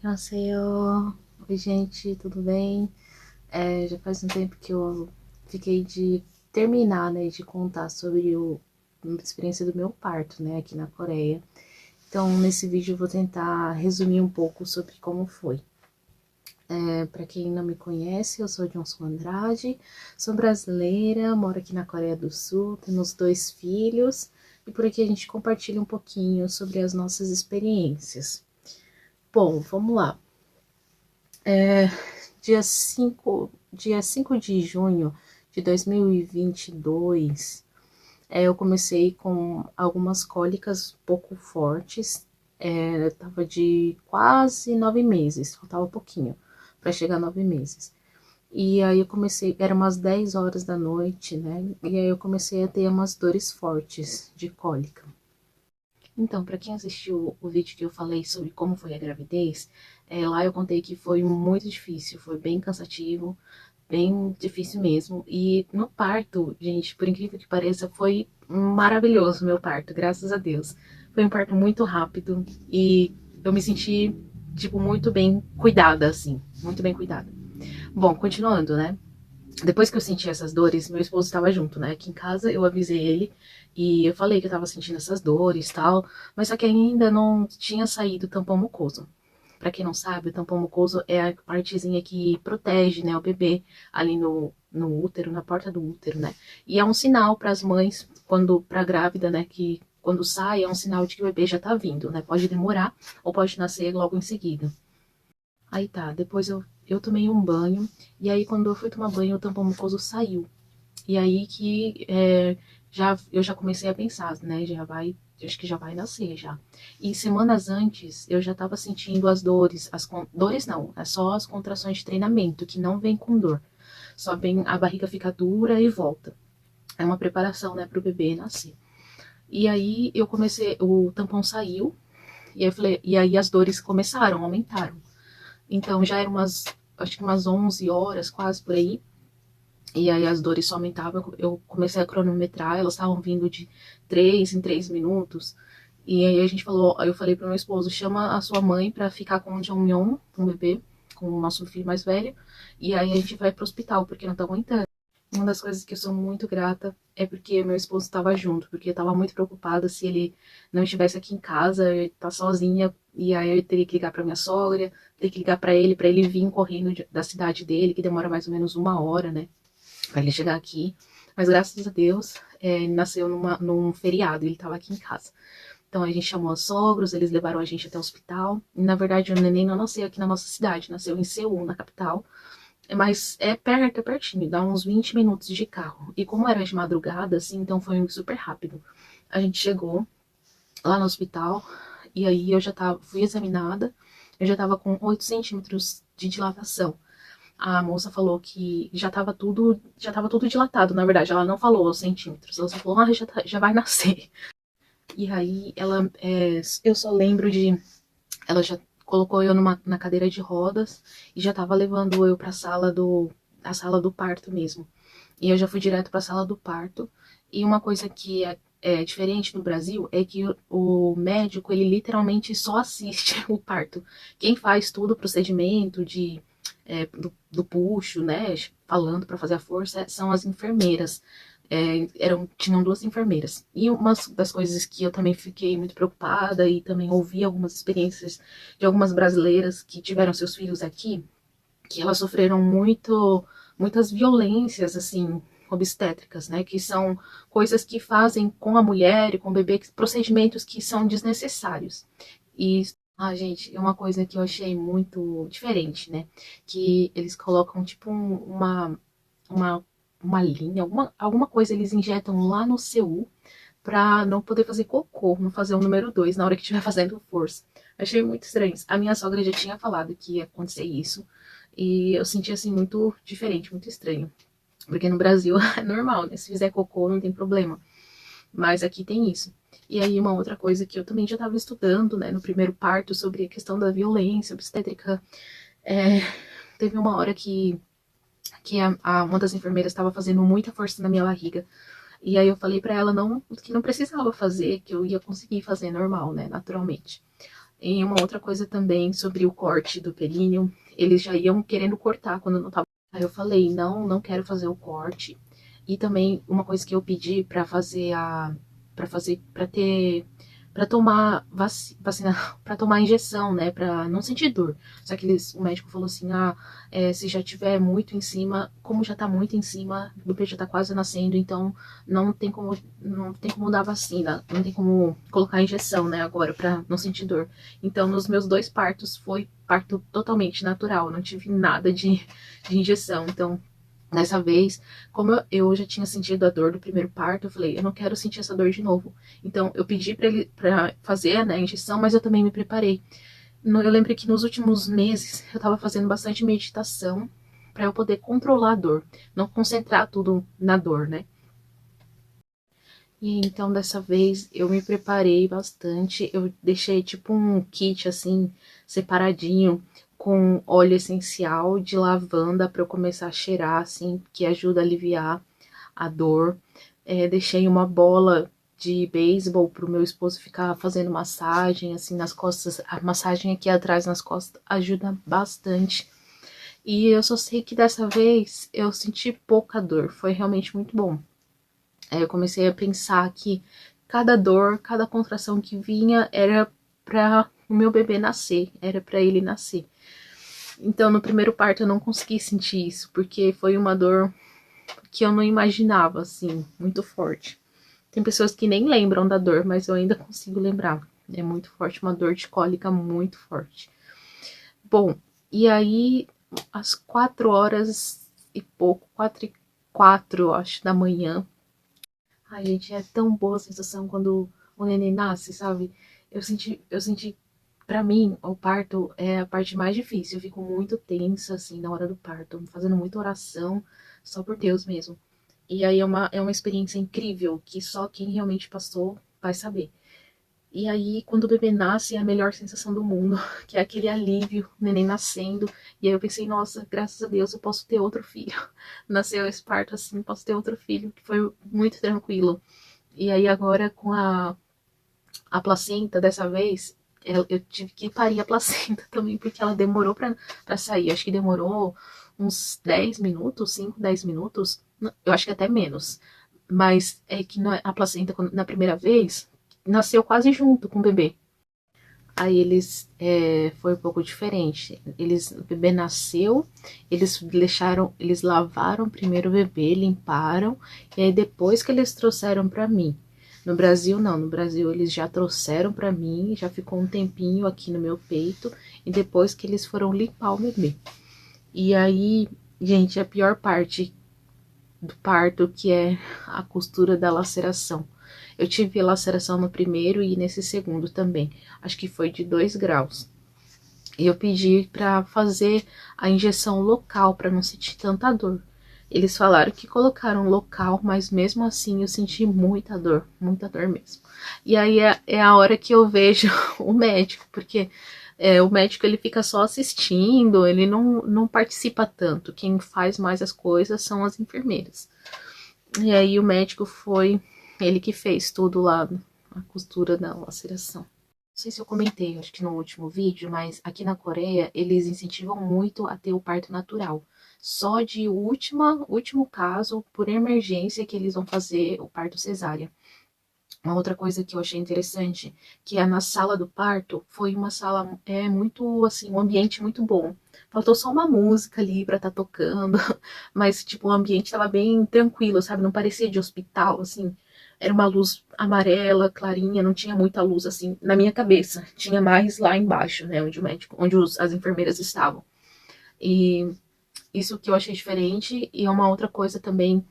Anseio. Oi, gente, tudo bem? Já faz um tempo que eu fiquei de terminar, né, de contar sobre a experiência do meu parto, né, aqui na Coreia. Então, nesse vídeo eu vou tentar resumir um pouco sobre como foi. Para quem não me conhece, eu sou Johnson Andrade, sou brasileira, moro aqui na Coreia do Sul, temos 2 filhos e por aqui a gente compartilha um pouquinho sobre as nossas experiências. Bom, vamos lá. Dia 5 de junho de 2022, eu comecei com algumas cólicas um pouco fortes. Eu tava de quase 9 meses, faltava pouquinho para chegar a 9 meses. E aí eu comecei, eram umas 10 horas da noite, né? E aí eu comecei a ter umas dores fortes de cólica. Então, para quem assistiu o vídeo que eu falei sobre como foi a gravidez, lá eu contei que foi muito difícil, foi bem cansativo, bem difícil mesmo. E no parto, gente, por incrível que pareça, foi maravilhoso o meu parto, graças a Deus. Foi um parto muito rápido e eu me senti, tipo, muito bem cuidada, assim, muito bem cuidada. Bom, continuando, né? Depois que eu senti essas dores, meu esposo estava junto, né? Aqui em casa eu avisei ele e eu falei que eu tava sentindo essas dores e tal, mas só que ainda não tinha saído o tampão mucoso. Pra quem não sabe, o tampão mucoso é a partezinha que protege, né, o bebê ali no útero, na porta do útero, né? E é um sinal para as mães, quando pra grávida, né, que quando sai é um sinal de que o bebê já tá vindo, né? Pode demorar ou pode nascer logo em seguida. Aí tá, depois eu tomei um banho, e aí quando eu fui tomar banho, o tampão mucoso saiu. E aí que eu já comecei a pensar, né? Acho que já vai nascer já. E semanas antes eu já tava sentindo as dores, dores não, é só as contrações de treinamento, que não vem com dor. Só vem, a barriga fica dura e volta. É uma preparação, né, pro bebê nascer. E aí eu comecei, o tampão saiu, e aí, e aí as dores começaram, aumentaram. Então já eram acho que umas 11 horas, quase por aí. E aí as dores só aumentavam, eu comecei a cronometrar, elas estavam vindo de 3 em 3 minutos. E aí a gente falou, aí eu falei pro meu esposo, chama a sua mãe pra ficar com o Jongmyeon, um bebê, com o nosso filho mais velho, e aí a gente vai pro hospital, porque não tá aguentando. Uma das coisas que eu sou muito grata é porque meu esposo estava junto, porque eu estava muito preocupada se ele não estivesse aqui em casa, eu tá sozinha, e aí eu teria que ligar para minha sogra, teria que ligar para ele vir correndo da cidade dele, que demora mais ou menos 1 hora, né, para ele chegar aqui. Mas graças a Deus, ele nasceu num feriado, ele estava aqui em casa. Então a gente chamou os sogros, eles levaram a gente até o hospital. E, na verdade, o neném não nasceu aqui na nossa cidade, nasceu em Seul, na capital. Mas é perto, é pertinho, dá uns 20 minutos de carro. E como era de madrugada, assim, então foi super rápido. A gente chegou lá no hospital e aí eu já tava, fui examinada, eu já tava com 8 centímetros de dilatação. A moça falou que já tava tudo dilatado, na verdade, ela não falou os centímetros, ela só falou, já vai nascer. E aí eu só lembro de, ela já colocou eu na cadeira de rodas e já tava levando eu pra a sala do parto mesmo. E eu já fui direto para a sala do parto. E uma coisa que é diferente no Brasil é que o médico, ele literalmente só assiste o parto. Quem faz todo o procedimento do puxo, né, falando para fazer a força, são as enfermeiras. Tinham 2 enfermeiras. E uma das coisas que eu também fiquei muito preocupada e também ouvi algumas experiências de algumas brasileiras que tiveram seus filhos aqui, que elas sofreram muitas violências, assim, obstétricas, né? Que são coisas que fazem com a mulher e com o bebê, procedimentos que são desnecessários. E, gente, é uma coisa que eu achei muito diferente, né? Que eles colocam, tipo, uma, uma linha, alguma coisa eles injetam lá no seu pra não poder fazer cocô, não fazer o número 2 na hora que estiver fazendo força. Achei muito estranho. A minha sogra já tinha falado que ia acontecer isso. E eu senti assim muito diferente, muito estranho. Porque no Brasil é normal, né? Se fizer cocô não tem problema. Mas aqui tem isso. E aí uma outra coisa que eu também já estava estudando, né, no primeiro parto, sobre a questão da violência obstétrica. É, teve uma hora que uma das enfermeiras estava fazendo muita força na minha barriga. E aí eu falei pra ela que não precisava fazer, que eu ia conseguir fazer normal, né, naturalmente. E uma outra coisa também sobre o corte do períneo, eles já iam querendo cortar quando não tava. Aí eu falei, não, não quero fazer o corte. E também uma coisa que eu pedi pra fazer pra ter, pra tomar vacina, pra tomar injeção, né, pra não sentir dor. Só que o médico falou assim, se já tiver muito em cima, como já tá muito em cima, o bebê já tá quase nascendo, então não tem como dar vacina, não tem como colocar injeção, né, agora, pra não sentir dor. Então, nos meus 2 partos foi parto totalmente natural, não tive nada de injeção. Então, dessa vez, como eu já tinha sentido a dor do primeiro parto, eu falei, eu não quero sentir essa dor de novo. Então, eu pedi pra ele para fazer, né, a injeção, mas eu também me preparei. Eu lembro que nos últimos meses eu tava fazendo bastante meditação para eu poder controlar a dor, não concentrar tudo na dor, né? E então dessa vez eu me preparei bastante, eu deixei tipo um kit assim separadinho com óleo essencial de lavanda para eu começar a cheirar assim, que ajuda a aliviar a dor. Deixei uma bola de beisebol pro meu esposo ficar fazendo massagem assim nas costas, a massagem aqui atrás nas costas ajuda bastante. E eu só sei que dessa vez eu senti pouca dor, foi realmente muito bom. Aí eu comecei a pensar que cada dor, cada contração que vinha era para o meu bebê nascer, era para ele nascer. Então, no primeiro parto eu não consegui sentir isso, porque foi uma dor que eu não imaginava, assim, muito forte. Tem pessoas que nem lembram da dor, mas eu ainda consigo lembrar. É muito forte, uma dor de cólica muito forte. Bom, e aí, às 4 horas e pouco, 4 e 4, acho, da manhã, ai, gente, é tão boa a sensação quando o neném nasce, sabe? Eu senti, pra mim, o parto é a parte mais difícil. Eu fico muito tensa, assim, na hora do parto, fazendo muita oração, só por Deus mesmo. E aí é uma experiência incrível que só quem realmente passou vai saber. E aí, quando o bebê nasce, é a melhor sensação do mundo, que é aquele alívio, o neném nascendo. E aí eu pensei, nossa, graças a Deus eu posso ter outro filho. Nasceu esse parto assim, posso ter outro filho, que foi muito tranquilo. E aí agora com a placenta, dessa vez, eu tive que parir a placenta também, porque ela demorou pra sair. Acho que demorou uns 10 minutos, 5, 10 minutos. Eu acho que até menos. Mas é que a placenta, na primeira vez, nasceu quase junto com o bebê. Aí foi um pouco diferente. O bebê nasceu, eles lavaram primeiro o bebê, limparam, e aí depois que eles trouxeram pra mim. No Brasil não, no Brasil eles já trouxeram pra mim, já ficou um tempinho aqui no meu peito, e depois que eles foram limpar o bebê. E aí, gente, a pior parte do parto, que é a costura da laceração. Eu tive laceração no primeiro e nesse segundo também. Acho que foi de 2 graus. E eu pedi para fazer a injeção local, para não sentir tanta dor. Eles falaram que colocaram local, mas mesmo assim eu senti muita dor mesmo. E aí é a hora que eu vejo o médico, porque o médico ele fica só assistindo, ele não participa tanto. Quem faz mais as coisas são as enfermeiras. E aí o médico foi ele que fez tudo lá, a costura da laceração. Não sei se eu comentei, acho que no último vídeo, mas aqui na Coreia eles incentivam muito a ter o parto natural. Só de último caso, por emergência, que eles vão fazer o parto cesárea. Uma outra coisa que eu achei interessante, que é na sala do parto, foi uma sala muito, assim, um ambiente muito bom. Faltou só uma música ali pra estar tocando, mas, tipo, o ambiente tava bem tranquilo, sabe? Não parecia de hospital, assim. Era uma luz amarela, clarinha, não tinha muita luz, assim, na minha cabeça. Tinha mais lá embaixo, né, onde o médico, onde as enfermeiras estavam. E isso que eu achei diferente, e uma outra coisa também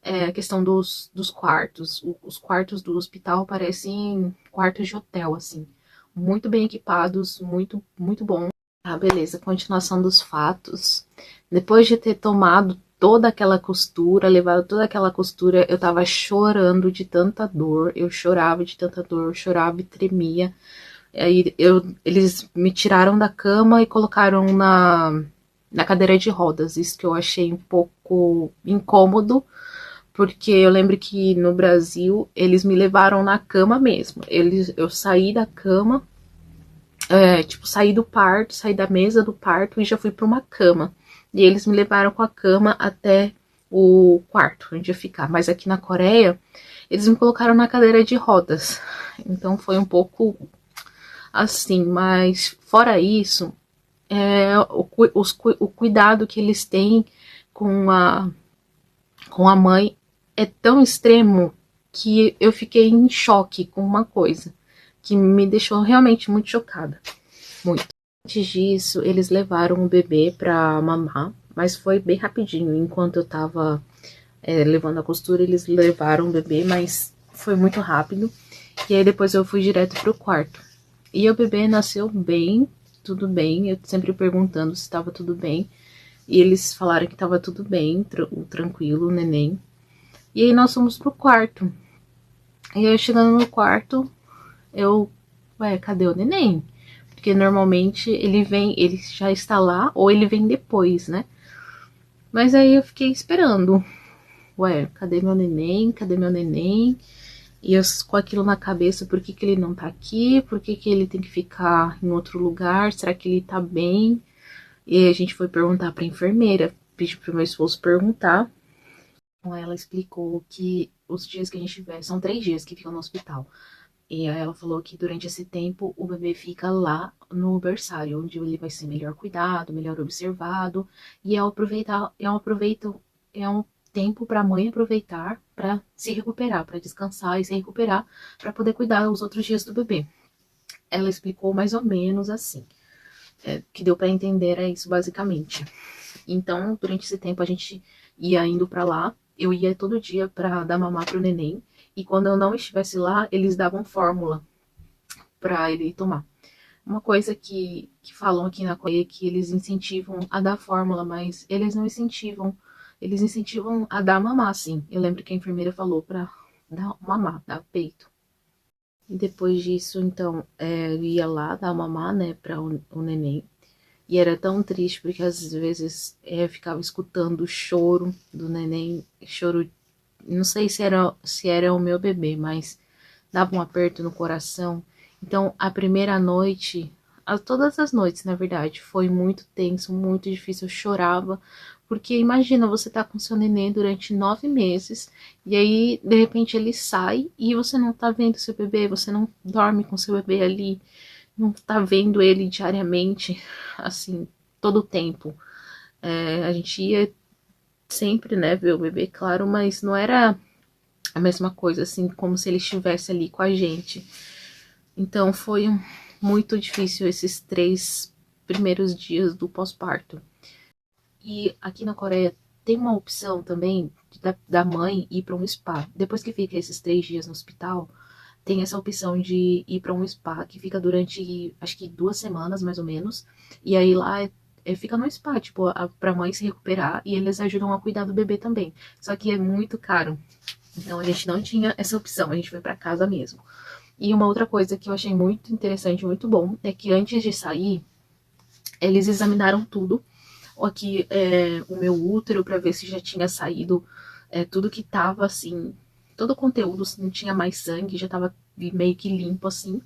a questão dos quartos. Os quartos do hospital parecem quartos de hotel, assim. Muito bem equipados, muito, muito bom. Ah, beleza. Continuação dos fatos. Depois de ter tomado toda aquela costura, levado toda aquela costura, eu tava chorando de tanta dor. Eu chorava de tanta dor, chorava e tremia. Aí eles me tiraram da cama e colocaram na cadeira de rodas. Isso que eu achei um pouco incômodo, porque eu lembro que no Brasil eles me levaram na cama mesmo. Eu saí da cama tipo, saí do parto, saí da mesa do parto e já fui para uma cama. E eles me levaram com a cama até o quarto onde ia ficar. Mas aqui na Coreia, eles me colocaram na cadeira de rodas. Então foi um pouco assim, mas fora isso, o cuidado que eles têm com a mãe é tão extremo que eu fiquei em choque com uma coisa que me deixou realmente muito chocada. Muito. Antes disso, eles levaram o bebê pra mamar, mas foi bem rapidinho. Enquanto eu tava levando a costura, eles levaram o bebê, mas foi muito rápido. E aí depois eu fui direto pro quarto. E o bebê nasceu bem, tudo bem. Eu sempre perguntando se estava tudo bem. E eles falaram que estava tudo bem, tranquilo, o neném. E aí nós fomos pro quarto. E aí chegando no quarto, ué, cadê o neném? Porque normalmente ele já está lá ou ele vem depois, né? Mas aí eu fiquei esperando. Ué, cadê meu neném? Cadê meu neném? E eu com aquilo na cabeça, por que ele não tá aqui? Por que ele tem que ficar em outro lugar? Será que ele tá bem? E aí a gente foi perguntar pra enfermeira, pedi pro meu esposo perguntar. Então ela explicou que os dias que a gente tiver, são 3 dias que ficam no hospital. E aí ela falou que durante esse tempo o bebê fica lá no berçário, onde ele vai ser melhor cuidado, melhor observado. E é um tempo para a mãe aproveitar para se recuperar, para descansar e se recuperar, para poder cuidar os outros dias do bebê. Ela explicou mais ou menos assim. Que deu para entender é isso basicamente. Então, durante esse tempo a gente ia indo para lá, eu ia todo dia para dar mamar pro neném, e quando eu não estivesse lá, eles davam fórmula para ele tomar. Uma coisa que falam aqui na Coreia é que eles incentivam a dar fórmula, mas eles não incentivam, eles incentivam a dar mamar, sim. Eu lembro que a enfermeira falou para dar mamar, dar peito. E depois disso, então, eu ia lá dar mamar, né, para o neném. E era tão triste porque às vezes eu ficava escutando o choro do neném, choro, não sei se era o meu bebê, mas dava um aperto no coração. Então, a primeira noite, todas as noites, na verdade, foi muito tenso, muito difícil. Eu chorava, porque imagina você tá com seu neném durante 9 meses, e aí, de repente, ele sai e você não tá vendo seu bebê, você não dorme com seu bebê ali, não tá vendo ele diariamente, assim, todo o tempo. A gente ia sempre, né, ver o bebê, claro, mas não era a mesma coisa, assim, como se ele estivesse ali com a gente. Então foi muito difícil esses 3 primeiros dias do pós-parto. E aqui na Coreia tem uma opção também da mãe ir para um spa. Depois que fica esses 3 dias no hospital, tem essa opção de ir para um spa que fica durante acho que 2 semanas mais ou menos. E aí lá fica no spa, tipo, pra mãe se recuperar e eles ajudam a cuidar do bebê também. Só que é muito caro. Então a gente não tinha essa opção, a gente foi para casa mesmo. E uma outra coisa que eu achei muito interessante, muito bom, é que antes de sair, eles examinaram tudo. Aqui o meu útero para ver se já tinha saído tudo que tava assim, todo o conteúdo, se não tinha mais sangue, já tava meio que limpo assim.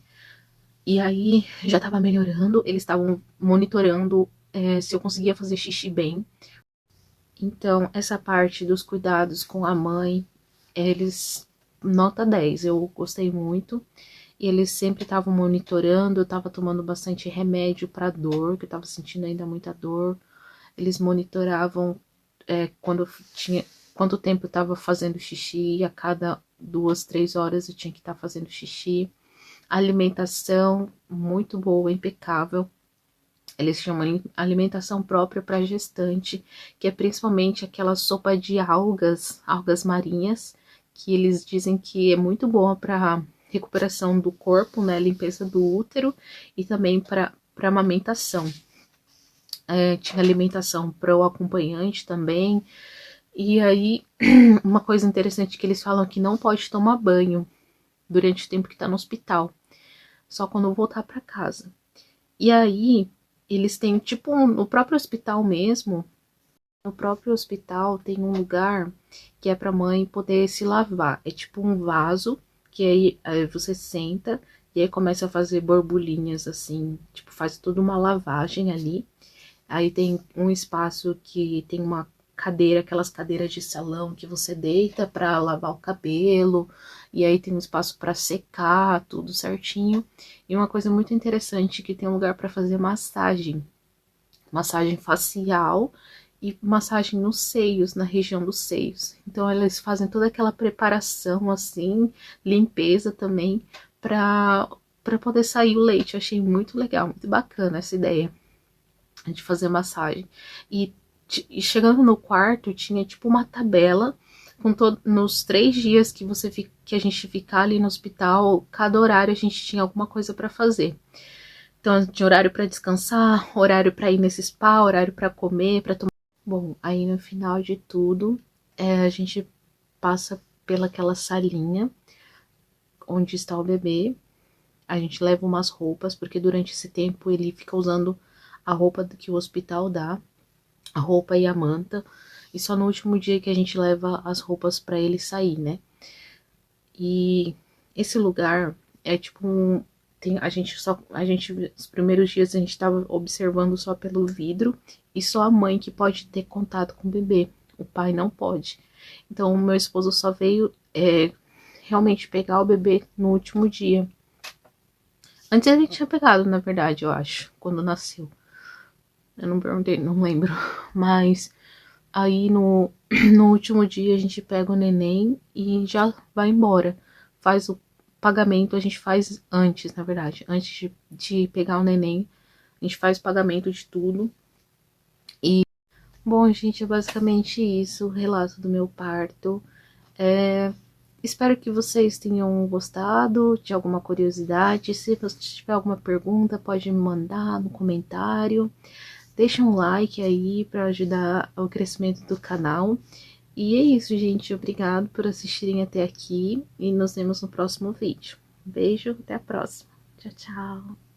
E aí já tava melhorando, eles estavam monitorando se eu conseguia fazer xixi bem. Então, essa parte dos cuidados com a mãe, eles nota 10, eu gostei muito. E eles sempre estavam monitorando, eu estava tomando bastante remédio para dor, que eu estava sentindo ainda muita dor. Eles monitoravam quando eu tinha quanto tempo eu estava fazendo xixi, a cada 2, 3 horas eu tinha que estar fazendo xixi. A alimentação muito boa, impecável. Eles chamam alimentação própria para gestante, que é principalmente aquela sopa de algas, algas marinhas, que eles dizem que é muito boa para recuperação do corpo, né, limpeza do útero e também para amamentação. Tinha alimentação para o acompanhante também. E aí, uma coisa interessante que eles falam que não pode tomar banho durante o tempo que está no hospital, só quando voltar para casa. E aí, eles têm, tipo, no próprio hospital mesmo, no próprio hospital tem um lugar que é pra mãe poder se lavar. É tipo um vaso que aí você senta, E aí começa a fazer borbulhinhas assim, tipo, faz toda uma lavagem ali. Aí tem um espaço que tem uma cadeira, aquelas cadeiras de salão que você deita pra lavar o cabelo. E aí tem um espaço pra secar, tudo certinho. E uma coisa muito interessante que tem um lugar pra fazer massagem. Massagem facial e massagem nos seios, na região dos seios. Então eles fazem toda aquela preparação assim, limpeza também para poder sair o leite. Eu achei muito legal, muito bacana essa ideia de fazer massagem. E chegando no quarto, tinha tipo uma tabela com nos 3 dias que que a gente ficar ali no hospital, cada horário a gente tinha alguma coisa para fazer. Então, tinha horário para descansar, horário para ir nesse spa, horário para comer, para tomar. Bom, aí no final de tudo, a gente passa pelaquela salinha onde está o bebê. A gente leva umas roupas, porque durante esse tempo ele fica usando a roupa que o hospital dá, a roupa e a manta. E só no último dia que a gente leva as roupas para ele sair, né? E esse lugar é tipo um. Os primeiros dias a gente tava observando só pelo vidro e só a mãe que pode ter contato com o bebê. O pai não pode. Então, o meu esposo só veio realmente pegar o bebê no último dia. Antes ele tinha pegado, na verdade, eu acho, quando nasceu. Eu não perguntei, não lembro. Mas aí no último dia a gente pega o neném e já vai embora. Faz o pagamento, a gente faz antes, na verdade. Antes de pegar o neném, a gente faz o pagamento de tudo. E, bom, gente, é basicamente isso, o relato do meu parto. Espero que vocês tenham gostado, de alguma curiosidade. Se você tiver alguma pergunta, pode me mandar no comentário. Deixa um like aí para ajudar o crescimento do canal. E é isso, gente. Obrigado por assistirem até aqui e nos vemos no próximo vídeo. Beijo, até a próxima. Tchau, tchau.